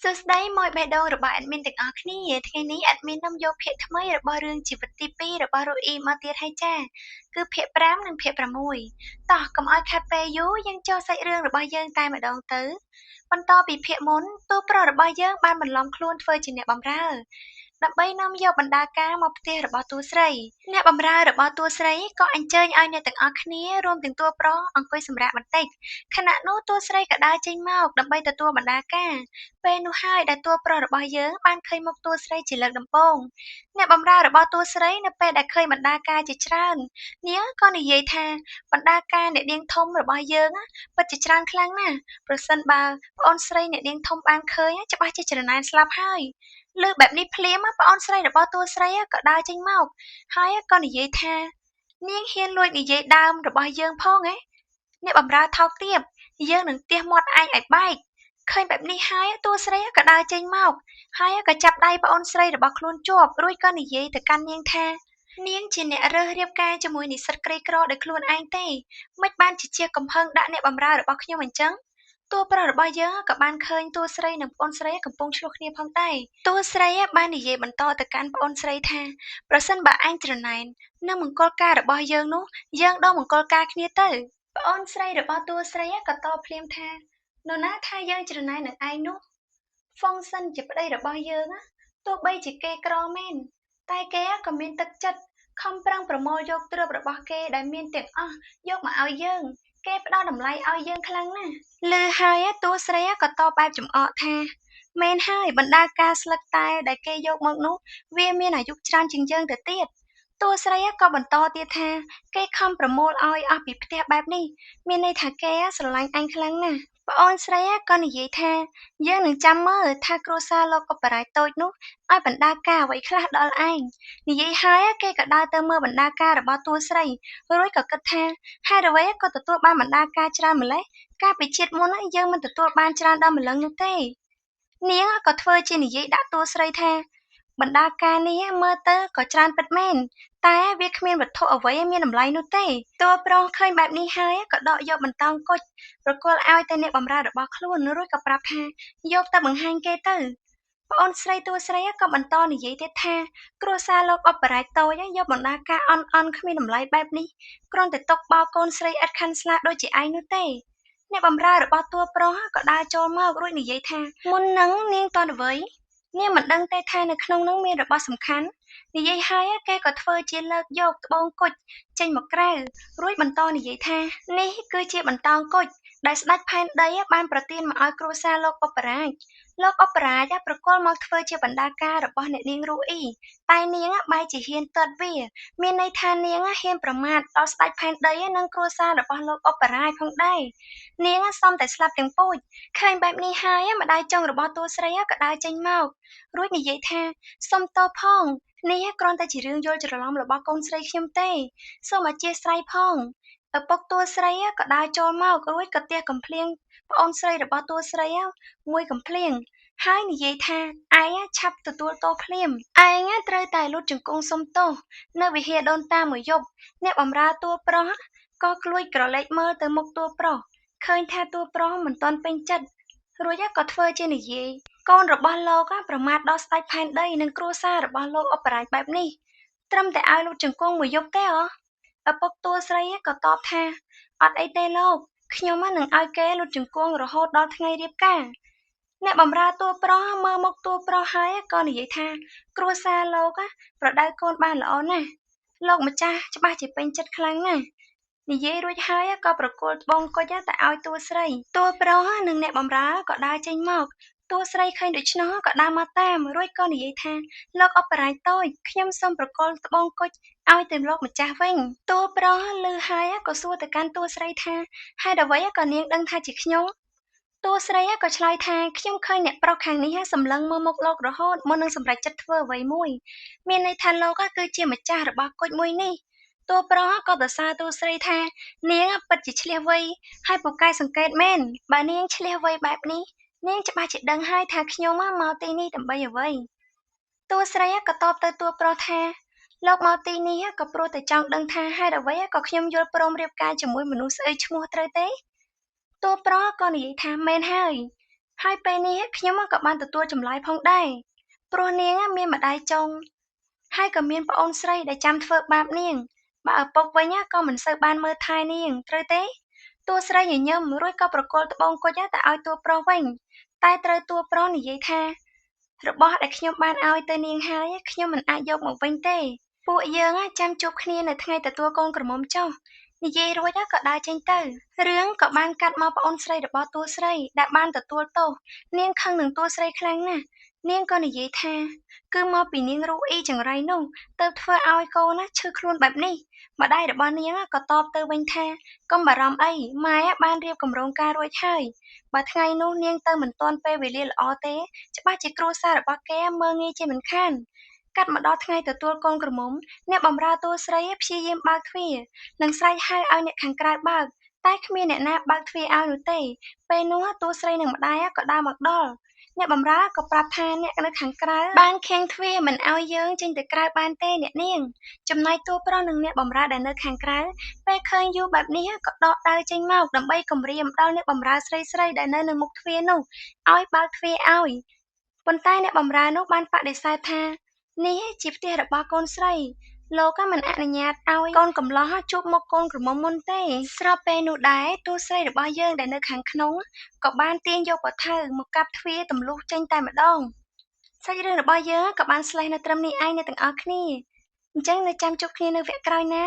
សួស្តីមកបេះដូងរបស់ admin ទាំងអស់គ្នាថ្ងៃនេះ admin នាំយកភាគថ្មីរបស់រឿងជីវិតទី2របស់ Rui មកទៀតហើយចាគឺភាគ5និងភាគ6តោះកុំឲ្យខាត់ពេលយូរយើងចូលសាច់រឿងរបស់យើងតែម្ដងទៅបន្តពីភាគមុនតួប្រុសរបស់យើងបានបន្លំខ្លួនធ្វើជាអ្នកបម្រើដើម្បីនាំយកបណ្ដាការមកផ្ទះរបស់តួស្រីអ្នកបម្រើរបស់តួស្រីក៏អញ្ជើញឲ្យអ្នកទាំងអស់គ្នារួមទាំងតួប្រុសអង្គុយសម្រាកបន្តិចខណៈនោះតួស្រីក៏ដើរចេញមកដើម្បីទទួលបណ្ដាការពេលនោះហើយដែលតួប្រុសរបស់យើងបានឃើញមុខតួស្រីជាលើកដំបូងអ្នកបម្រើរបស់តួស្រីនៅពេលដែលឃើញបណ្ដាការជាច្រើននាងក៏និយាយថាបណ្ដាការអ្នកនាងធំរបស់យើងពិតជាច្រើនខ្លាំងណាស់ប្រសិនបើប្អូនស្រីអ្នកនាងធំបានឃើញច្បាស់ជាច្រណែនស្លាប់ហើយលើបែបនេះភ្លាមប្អូនស្រីរបស់តួស្រីក៏ដើរចេញមកហើយក៏និយាយថានាងហ៊ានលួចនិយាយដើមរបស់យើងផងអ្នកបម្រើថោកទាបយើងនឹងទះមាត់ឯងឲ្យបែកឃើញបែបនេះហើយតួស្រីក៏ដើរចេញមកហើយក៏ចាប់ដៃប្អូនស្រីរបស់ខ្លួនជាប់រួចក៏និយាយទៅកាន់នាងថានាងជាអ្នករើសរៀបការជាមួយនិស្សិតក្រីក្រដោយខ្លួនឯងទេមិនបានជាជាកំហឹងដាក់អ្នកបម្រើរបស់ខ្ញុំអញ្ចឹងតួប្រុសរបស់យើងក៏បានឃើញតួស្រីនិងប្អូនស្រីកំពុងឆ្លោះគ្នាផងដែរតួស្រីបាននិយាយបន្តទៅកាន់ប្អូនស្រីថាប្រសិនបើអញច្រណែននឹងមង្គលការរបស់យើងនោះយើងដងមង្គលការគ្នាទៅប្អូនស្រីរបស់តួស្រីក៏តបភ្លាមថានរណាថាយើងច្រណែននឹងឯងនោះហ្វុងសិនជាប្តីរបស់យើងទោះបីជាគេក្រមែនតែគេក៏មានទឹកចិត្តខំប្រឹងប្រមូលយកទ្រព្យរបស់គេដែលមានទាំងអស់យកមកឲ្យយើងគេផ្ដល់តម្លៃឲ្យយើងខ្លាំងណាស់លើហើយតួស្រីក៏តបបែបចំអកថាមែនហើយបណ្ដាការស្លឹកតែដែលគេយកមកនោះវាមានអាយុច្រើនជាងយើងទៅទៀតតួស្រីក៏បន្តទៀតថាគេខំប្រមូលឲ្យអស់ពីផ្ទះបែបនេះមានន័យថាគេស្រឡាញ់អញខ្លាំងណាស់ប្អូនស្រីក៏និយាយថាយើងនឹងចាំមើលថាគ្រួសារលោកអបរាយតូចនោះឲ្យបណ្ដាការអ្វីខ្លះដល់ឯងនិយាយហើយគេក៏ដើរទៅមើលបណ្ដាការរបស់តួស្រីរួចក៏គិតថាហេតុអ្វីក៏ទទួលបានបណ្ដាការច្រើនម្ល៉េះកាលពីជាតិមុនយើងមិនទទួលបានច្រើនដល់ម្លឹងនោះទេនាងក៏ធ្វើជានិយាយដាក់តួស្រីថាបណ្ដាការនេះមើលទៅក៏ច្រើនពិតមែនតែវាគ្មានវត្ថុអ្វីមានតម្លៃនោះទេតួប្រុសឃើញបែបនេះហើយក៏ដកយកបន្តោងគុជប្រគល់ឲ្យទៅអ្នកបម្រើរបស់ខ្លួនរួចក៏ប្រាប់ថាយកទៅបង្ហាញគេទៅប្អូនស្រីតួស្រីក៏បន្តនិយាយទៀតថាគ្រួសារលោកអបរាជតូចយកបណ្ដាការអន់គ្មានតម្លៃបែបនេះគ្រាន់តែຕົកបោកកូនស្រីឥតខាន់ស្លាដូចជាឯងនោះទេអ្នកបម្រើរបស់តួប្រុសក៏ដើរចូលមករួចនិយាយថាមុននឹងនាងតនអ្វីនាងមិនដឹងទេថានៅក្នុងនោះមានរបស់សំខាន់និយាយហើយគេក៏ធ្វើជាលើកយកត្បូងគុជចេញមកក្រៅរួចបន្តនិយាយថានេះគឺជាបន្តោងគុជដែលស្ដេចផែនដីបានប្រទានមកឲ្យគ្រួសារលោកអបរាជលោកអបរាជប្រគល់មកធ្វើជាបណ្ដាការរបស់អ្នកនាងរូអ៊ីតែនាងបែរជាហ៊ានទាត់វាមានន័យថានាងហ៊ានប្រមាថដល់ស្ដេចផែនដីនិងគ្រួសាររបស់លោកអបរាជផងដែរនាងសមតែស្លាប់ទាំងពូជឃើញបែបនេះហើយម្ដាយចុងរបស់តួស្រីក៏ដើរចេញមករួចនិយាយថាសុំទោសផងនេះគ្រាន់តែជារឿងយល់ច្រឡំរបស់កូនស្រីខ្ញុំទេសូមអធ្យាស្រ័យផងឪពុកតួស្រីក៏ដើរចូលមករួចក៏ទះកំភ្លៀងប្អូនស្រីរបស់តួស្រីមួយកំភ្លៀងហើយនិយាយថាឯងឆាប់ទទួលទោសភ្លាមឯងត្រូវតែលូតជង្គង់សុំទោសនៅវិហារដូនតាមួយយប់អ្នកបម្រើតួប្រុសក៏ក្លួចក្រឡេកមើលទៅមុខតួប្រុសឃើញថាតួប្រុសមិនទាន់ពេញចិត្តរួចក៏ធ្វើជានិយាយកូនរបស់លោកប្រមាថដល់ស្ដេចផែនដីនិងគ្រួសាររបស់លោកអបរាជបែបនេះត្រឹមតែឲ្យលូតជង្គង់មួយយប់ទេឪពុកតួស្រីក៏តបថាអត់អីទេលោកខ្ញុំនឹងឲ្យគេលូតជង្គង់រហូតដល់ថ្ងៃរៀបការអ្នកបម្រើតួប្រុសមើលមុខតួប្រុសហើយក៏និយាយថាគ្រួសារលោកប្រដៅកូនបានល្អណាស់លោកម្ចាស់ច្បាស់ជាពេញចិត្តខ្លាំងណាស់និយាយរួចហើយក៏ប្រគល់ត្បូងគុជទៅឲ្យតួស្រីតួប្រុសនិងអ្នកបម្រើក៏ដើរចេញមកតួស្រីឃើញដូច្នោះក៏ដើរមកតាមរួចក៏និយាយថាលោកអបរាជតូចខ្ញុំសូមប្រគល់ត្បូងគុជឲ្យទៅលោកម្ចាស់វិញតួប្រុសឮហើយក៏សួរទៅកាន់តួស្រីថាហេតុអ្វីក៏នាងដឹងថាជាខ្ញុំតួស្រីក៏ឆ្លើយថាខ្ញុំឃើញអ្នកប្រុសខាងនេះសម្លឹងមើលមុខលោករហូតមុននឹងសម្រេចចិត្តធ្វើអ្វីមួយមានន័យថាលោកគឺជាម្ចាស់របស់គុជមួយនេះតួប្រុសក៏សរសើរតួស្រីថានាងពិតជាឆ្លៀសវៃហើយពូកែសង្កេតមែនបើនាងឆ្លៀសវៃបែបនេះនាងច្បាស់ជាដឹងហើយថាខ្ញុំមកទីនេះដើម្បីអ្វីតួស្រីក៏តបទៅតួប្រុសថាលោកមកទីនេះក៏ព្រោះតែចង់ដឹងថាហេតុអ្វីក៏ខ្ញុំយល់ព្រមរៀបការជាមួយមនុស្សស្អីឈ្មោះត្រូវទេតួប្រុសក៏និយាយថាមែនហើយ ហើយពេលនេះខ្ញុំក៏បានទទួលចម្លើយផងដែរព្រោះនាងមានម្ដាយចុងហើយក៏មានប្អូនស្រីដែលចាំធ្វើបាបនាងបើឪពុកវិញក៏មិនសូវបានមើលថែនាងត្រូវទេតួស្រីញញឹមរួចក៏ប្រគល់ត្បូងគុជទៅឲ្យតួប្រុសវិញតែត្រូវតួប្រុសនិយាយថារបស់ដែលខ្ញុំបានឲ្យទៅនាងហើយខ្ញុំមិនអាចយកមកវិញទេពួកយើងចាំជួបគ្នានៅថ្ងៃទទួលកូនក្រមុំចុះនិយាយរួចក៏ដើរចេញទៅរឿងក៏បានកាត់មកប្អូនស្រីរបស់តួស្រីដែលបានទទួលទោសនាងខឹងនឹងតួស្រីខ្លាំងណាស់នាងក៏និយាយថាគឺមកពីនាងរូអ៊ីចង្រៃនោះទើបធ្វើឲ្យកូនឈឺខ្លួនបែបនេះម្ដាយរបស់នាងក៏តបទៅវិញថាកុំបារម្ភអីម៉ែបានរៀបគម្រោងការរួចហើយបើថ្ងៃនោះនាងទៅមិនទាន់ពេលវេលាល្អទេច្បាស់ជាគ្រួសាររបស់គេមើលងាយជាមិនខានកាត់មកដល់ថ្ងៃទទួលកូនក្រមុំអ្នកបម្រើតួស្រីព្យាយាមបើកទ្វារនិងស្រែកហៅឲ្យអ្នកខាងក្រៅបើកតែគ្មានអ្នកណាបើកទ្វារឲ្យនោះទេពេលនោះតួស្រីនិងម្ដាយក៏ដើរមកដល់អ្នកបម្រើក៏ប្រាប់ថាអ្នកនៅខាងក្រៅបានខាំងទ្វារមិនឲ្យយើងចេញទៅក្រៅបានទេអ្នកនាងចំណែកតួប្រុសនិងអ្នកបម្រើដែលនៅខាងក្រៅពេលឃើញយូរបែបនេះក៏ដកដៅចេញមកដើម្បីគំរាមដល់អ្នកបម្រើស្រីៗដែលនៅមុខទ្វារនោះឲ្យបើកទ្វារឲ្យប៉ុន្តែអ្នកបម្រើនោះបានបដិសេធថានេះជាផ្ទះរបស់កូនស្រីលោកមិនអនុញ្ញាតឲ្យកូនកំលោះជួបមុខកូនក្រមុំមុនទេស្របពេលនោះដែរតួស្រីរបស់យើងដែលនៅខាងក្នុងក៏បានទាញយកបថៅមកកាប់ទ្វារទម្លុះចេញតែម្ដងសាច់រឿងរបស់យើងក៏បានស្លេះនៅត្រឹមនេះឯងអ្នកទាំងអស់គ្នាអញ្ចឹងនៅចាំជួបគ្នានៅវគ្គក្រោយណា